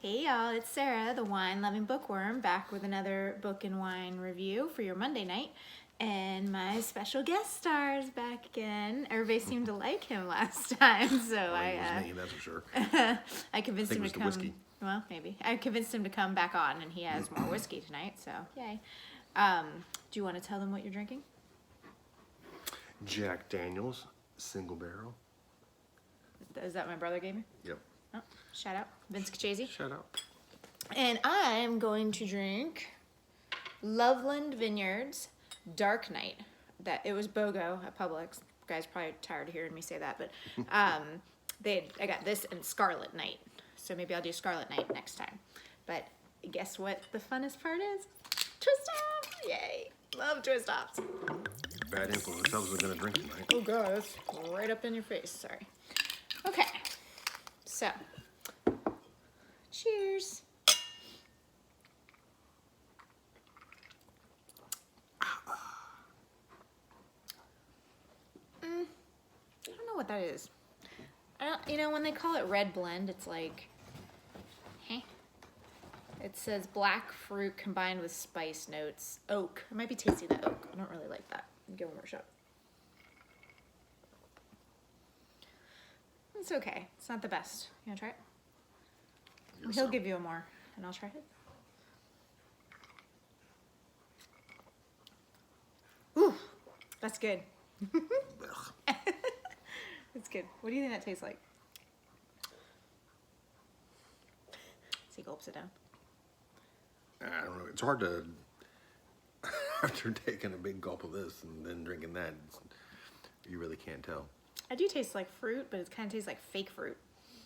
Hey y'all, it's Sarah, the wine-loving bookworm, back with another book and wine review for your Monday night. And my special guest star is back again. Everybody seemed to like him last time, so It was me, that's for sure. I convinced him to come. Whiskey. Well, maybe I convinced him to come back on, and he has more whiskey tonight. So yay! Do you want to tell them what you're drinking? Jack Daniels, single barrel. Is that my brother gave me? Yep. Oh, shout out, Vince Cachese. Shout out. And I'm going to drink Loveland Vineyards Dark Night. It was BOGO at Publix. You guys are probably tired of hearing me say that, but I got this and Scarlet Night. So maybe I'll do Scarlet Night next time. But guess what the funnest part is? Twist off! Yay! Love twist offs. Bad influence. I was gonna drink tonight. Oh god, that's right up in your face. Sorry. Okay. So, cheers. I don't know what that is. When they call it red blend, it's like, hey. It says black fruit combined with spice notes. Oak. I might be tasting the oak. I don't really like that. Give one more shot. It's okay. It's not the best. You wanna try it? He'll give you a more, and I'll try it. Ooh, that's good. It's good. What do you think that tastes like? So he gulps it down. I don't know. It's hard to, after taking a big gulp of this and then drinking that, you really can't tell. I do taste like fruit, but it kind of tastes like fake fruit.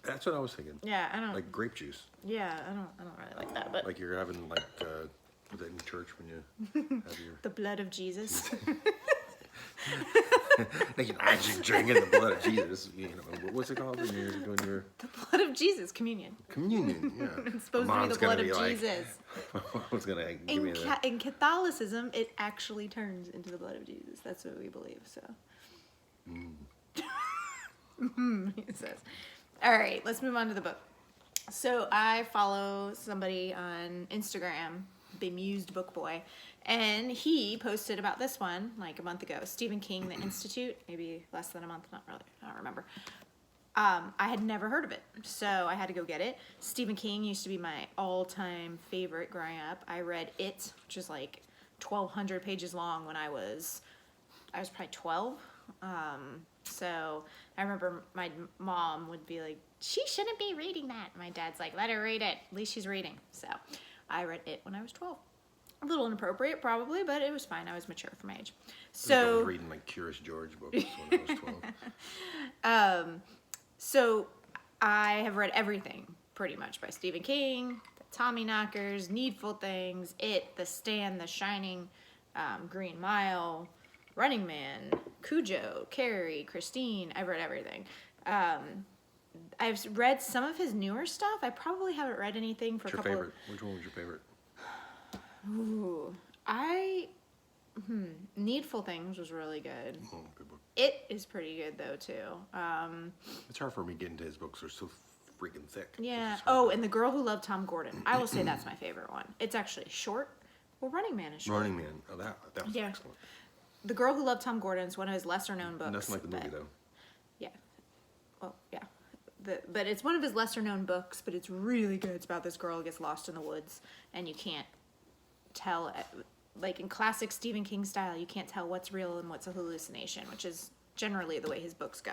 That's what I was thinking. Yeah, I don't. Like grape juice. Yeah, I don't really like that, but. Like you're having like, was that in church when you have your. The blood of Jesus. Like you're actually drinking the blood of Jesus. You know, what's it called when you're doing your. The blood of Jesus, communion. Communion, yeah. It's supposed to be the blood of Jesus. What's gonna give me that? In Catholicism, it actually turns into the blood of Jesus. That's what we believe, so. He says. All right, let's move on to the book. So I follow somebody on Instagram, Bemused Book Boy, and he posted about this one like a month ago. Stephen King, The Institute, maybe less than a month, not really, I don't remember. I had never heard of it, so I had to go get it. Stephen King used to be my all-time favorite growing up. I read It, which is like 1,200 pages long when I was probably 12. So I remember my mom would be like, she shouldn't be reading that. My dad's like, let her read it. At least she's reading. So I read It when I was 12. A little inappropriate probably, but it was fine. I was mature for my age. So I was reading like Curious George books when I was 12. So I have read everything pretty much by Stephen King, the Tommyknockers, Needful Things, It, The Stand, The Shining, Green Mile, Running Man, Cujo, Carrie, Christine. I've read everything. I've read some of his newer stuff. I probably haven't read anything for a couple. Favorite? Which one was your favorite? Ooh, Needful Things was really good. Oh, good book. It is pretty good though too. It's hard for me to get into his books. They're so freaking thick. Yeah. Oh, and The Girl Who Loved Tom Gordon. I will say that's my favorite one. It's actually short. Well, Running Man is short. Running Man. Oh, that was excellent. The Girl Who Loved Tom Gordon is one of his lesser-known books. Nothing like the movie, though. Yeah. Well, yeah. But it's one of his lesser-known books, but it's really good. It's about this girl who gets lost in the woods, and you can't tell, like in classic Stephen King style, you can't tell what's real and what's a hallucination, which is generally the way his books go.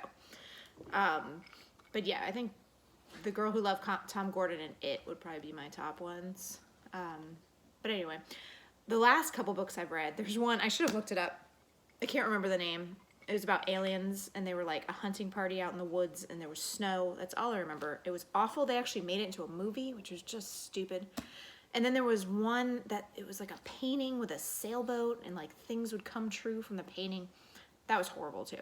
But yeah, I think The Girl Who Loved Tom Gordon and It would probably be my top ones. But anyway, the last couple books I've read, there's one, I should have looked it up. I can't remember the name. It was about aliens, and they were like a hunting party out in the woods, and there was snow. That's all I remember. It was awful. They actually made it into a movie, which was just stupid. And then there was one that it was like a painting with a sailboat, and like things would come true from the painting. That was horrible too.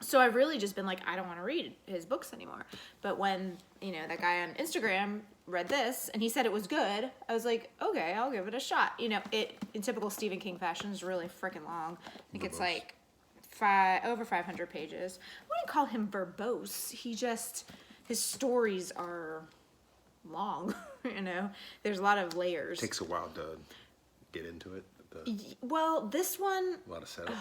So I've really just been like, I don't want to read his books anymore. But when, that guy on Instagram read this and he said it was good, I was like, okay, I'll give it a shot. It, in typical Stephen King fashion, is really freaking long. I think it's like over 500 pages. I wouldn't call him verbose. His stories are long. know, there's a lot of layers. Takes a while to get into it. Well, this one, A lot of setup.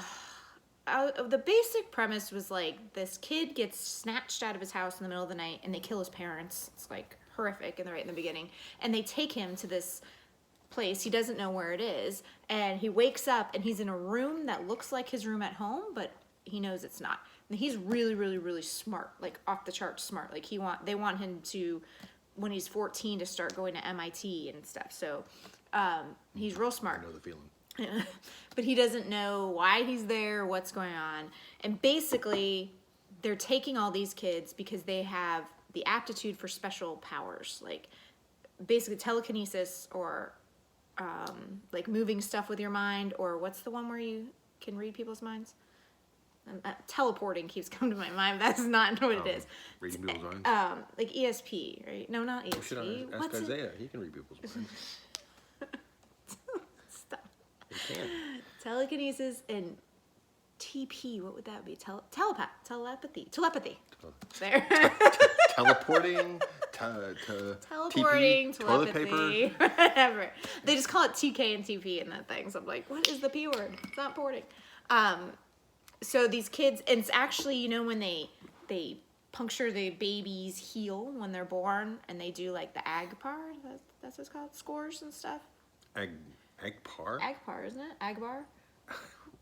the basic premise was like this kid gets snatched out of his house in the middle of the night and they kill his parents. It's like horrific and right in the beginning. And they take him to this place. He doesn't know where it is. And he wakes up and he's in a room that looks like his room at home, but he knows it's not. And he's really, really, really smart, like off the charts smart. Like they want him to, when he's 14, to start going to MIT and stuff. So he's real smart. I know the feeling. But he doesn't know why he's there, what's going on. And basically, they're taking all these kids because they have the aptitude for special powers. Like, basically telekinesis or, like, moving stuff with your mind. Or what's the one where you can read people's minds? Teleporting keeps coming to my mind. That's not what it is. Reading people's minds? Like ESP, right? No, not ESP. Should I ask Isaiah? He can read people's minds. He can. Telekinesis and TP, what would that be? Telepathy. There. Teleporting, Teleporting, TP, toilet telepathy, paper. whatever. They just call it TK and TP in that thing. So I'm like, what is the P word? It's not porting. So these kids, and it's actually, you know, when they puncture the baby's heel when they're born, and they do like the Agpar, that's what it's called, scores and stuff. Agpar? Agpar, isn't it? Agbar?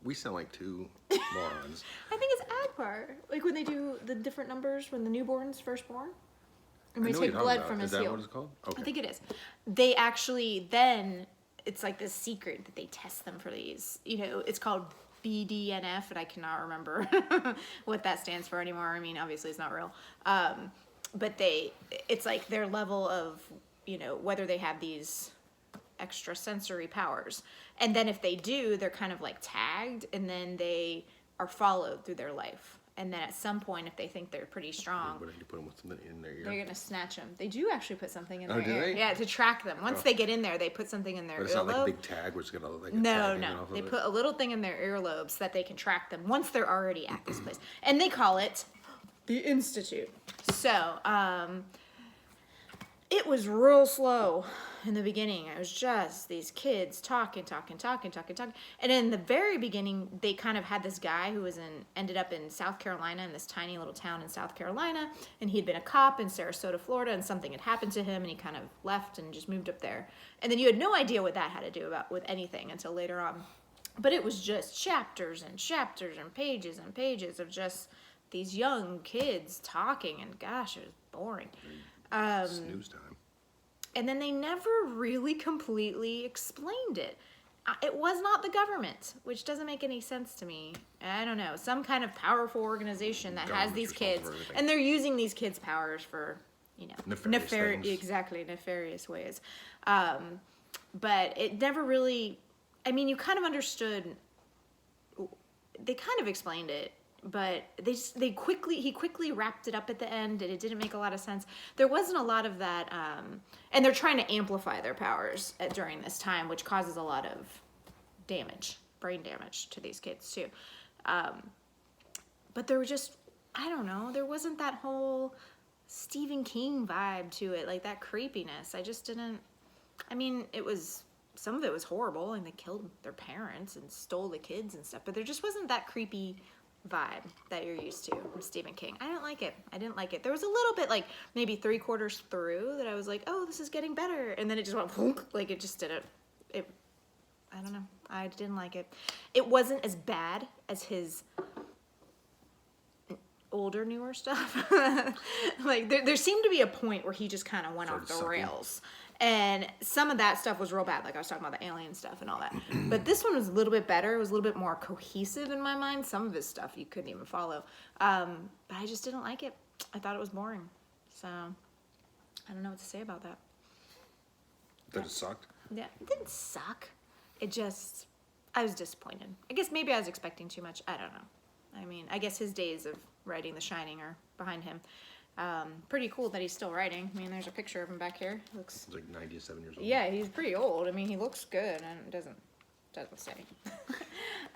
We sound like two morons. I think it's Agpar. Like when they do the different numbers when the newborn's first born. And we I know take what you're blood talking from about. his Is that heel. what it's called? Okay. I think it is. They actually then, it's like this secret that they test them for these. You know, it's called BDNF, and I cannot remember what that stands for anymore. I mean, obviously it's not real. But it's like their level of, you know, whether they have these extrasensory powers. And then if they do, they're kind of like tagged, and then they are followed through their life. And then at some point, if they think they're pretty strong, What if you put them with something in their ear? they're gonna snatch them. They do actually put something in Oh, their do ear. they? Yeah, to track them. Once they get in there, they put something in their But it's not like a earlobe. big tag where it's gonna like a No, tag hanging no. off of They it? put a little thing in their earlobe so that they can track them once they're already at this place. And they call it the Institute. So, it was real slow in the beginning. It was just these kids talking. And in the very beginning, they kind of had this guy who ended up in South Carolina, in this tiny little town in South Carolina. And he'd been a cop in Sarasota, Florida, and something had happened to him, and he kind of left and just moved up there. And then you had no idea what that had to do with anything until later on. But it was just chapters and chapters and pages of just these young kids talking, and gosh, it was boring. Snooze time. And then they never really completely explained it. It was not the government, which doesn't make any sense to me. I don't know. Some kind of powerful organization that has these kids, and they're using these kids' powers for, you know, nefarious ways. But it never really, I mean, you kind of understood, they kind of explained it, but he quickly wrapped it up at the end, and it didn't make a lot of sense. There wasn't a lot of that, and they're trying to amplify their powers during this time, which causes a lot of brain damage to these kids too. But there were just, I don't know, there wasn't that whole Stephen King vibe to it, like that creepiness. I just didn't, I mean, some of it was horrible, and they killed their parents and stole the kids and stuff, but there just wasn't that creepy vibe that you're used to from Stephen King. I didn't like it. There was a little bit, like maybe 3/4 through, that I was like, oh, this is getting better, and then it just went like it just didn't. I don't know. I didn't like it. It wasn't as bad as his older, newer stuff. Like there seemed to be a point where he just kind of went off the rails. And some of that stuff was real bad, like I was talking about the alien stuff and all that. But this one was a little bit better. It was a little bit more cohesive in my mind. Some of his stuff you couldn't even follow. But I just didn't like it. I thought it was boring. So, I don't know what to say about that. That it sucked? Yeah, it didn't suck. It just, I was disappointed. I guess maybe I was expecting too much. I don't know. I mean, I guess his days of writing The Shining are behind him. Pretty cool that he's still writing. I mean, there's a picture of him back here. Looks. He's like 97 years old. Yeah, he's pretty old. I mean, he looks good, and it doesn't say.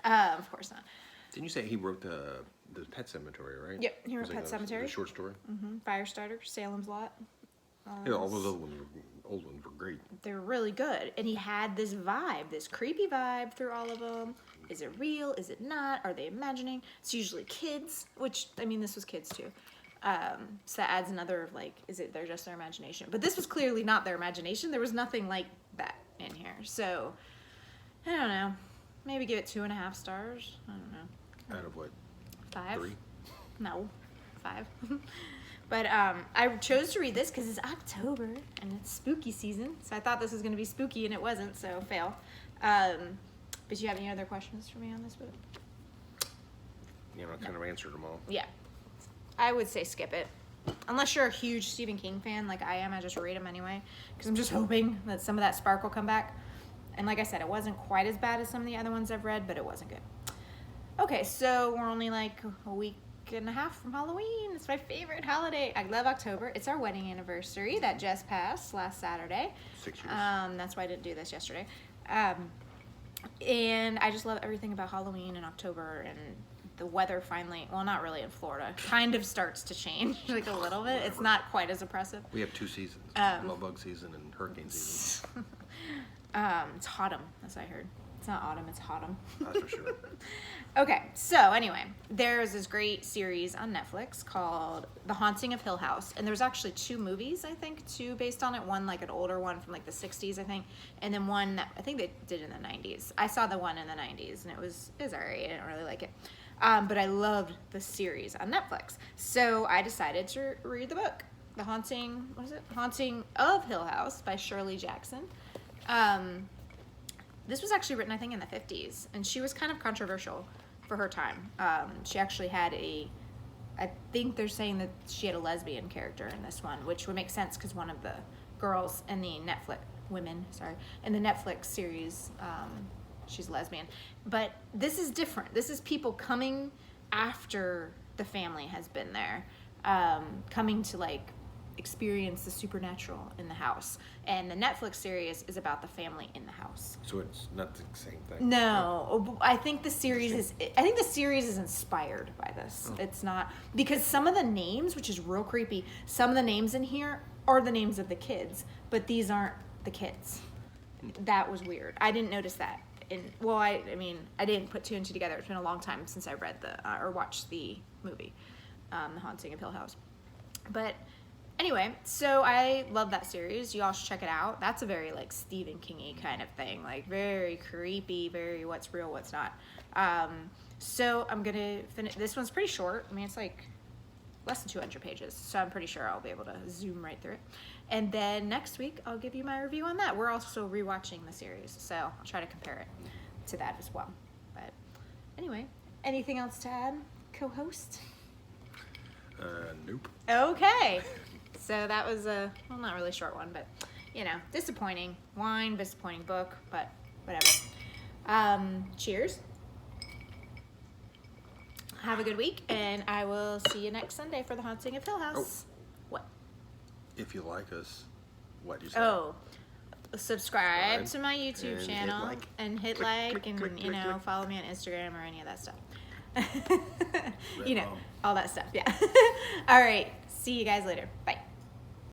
Of course not. Didn't you say he wrote the Pet Cemetery, right? Yep, he wrote Pet The Cemetery. short story. Firestarter, Salem's Lot. Yeah, all those other ones, old ones were great. They're really good. And he had this vibe, this creepy vibe through all of them. Is it real? Is it not? Are they imagining? It's usually kids, which, I mean, this was kids too. So that adds another, like, they're just their imagination. But this was clearly not their imagination. There was nothing like that in here. So, I don't know. Maybe give it 2.5 stars. I don't know. Out of what? 5? 3? No, 5. But I chose to read this because it's October and it's spooky season. So I thought this was going to be spooky and it wasn't, so fail. But you have any other questions for me on this book? You know, I kind of answered them all. Yeah. I would say skip it. Unless you're a huge Stephen King fan like I am, I just read them anyway. Because I'm just hoping that some of that spark will come back. And like I said, it wasn't quite as bad as some of the other ones I've read, but it wasn't good. Okay, so we're only like a week and a half from Halloween. It's my favorite holiday. I love October. It's our wedding anniversary that just passed last Saturday. 6 years. That's why I didn't do this yesterday. And I just love everything about Halloween and October, and the weather finally, well, not really in Florida, kind of starts to change like a little bit. It's not quite as oppressive. We have 2 seasons. Love bug season and hurricane season. It's autumn, as I heard. It's not autumn, it's autumn. That's for sure. Okay, so anyway, there's this great series on Netflix called The Haunting of Hill House. And there's actually 2 movies, I think, 2 based on it. One, like an older one from like the 60s, I think. And then one that I think they did in the 90s. I saw the one in the 90s and it was all right. I didn't really like it. But I loved the series on Netflix. So I decided to read the book. The Haunting, what is it? Haunting of Hill House by Shirley Jackson. This was actually written, I think, in the 50s, and she was kind of controversial for her time. She actually had I think they're saying that she had a lesbian character in this one, which would make sense because one of the girls in the in the Netflix series, she's lesbian. But this is different. This is people coming after the family has been there, coming to like experience the supernatural in the house. And the Netflix series is about the family in the house. So it's not the same thing. No, I think the series is inspired by this. Oh. It's not, because some of the names, which is real creepy, some of the names in here are the names of the kids, but these aren't the kids. That was weird. I didn't notice that. I mean, I didn't put 2 and 2 together. It's been a long time since I read or watched the movie, The Haunting of Hill House. But anyway, so I love that series. You all should check it out. That's a very like Stephen King-y kind of thing, like very creepy, very what's real, what's not. So I'm gonna finish. This one's pretty short. I mean, it's like less than 200 pages, so I'm pretty sure I'll be able to zoom right through it. And then next week I'll give you my review on that. We're also rewatching the series, so I'll try to compare it to that as well. But anyway, anything else to add, co-host? Nope. Okay. So that was not really a short one, but, disappointing disappointing book, but whatever. Cheers. Have a good week, and I will see you next Sunday for The Haunting of Hill House. Oh. What? If you like us, what do you say? Oh, subscribe to my YouTube and channel and hit like, click, and, click, click. follow me on Instagram or any of that stuff. Red all that stuff, yeah. All right. See you guys later. Bye.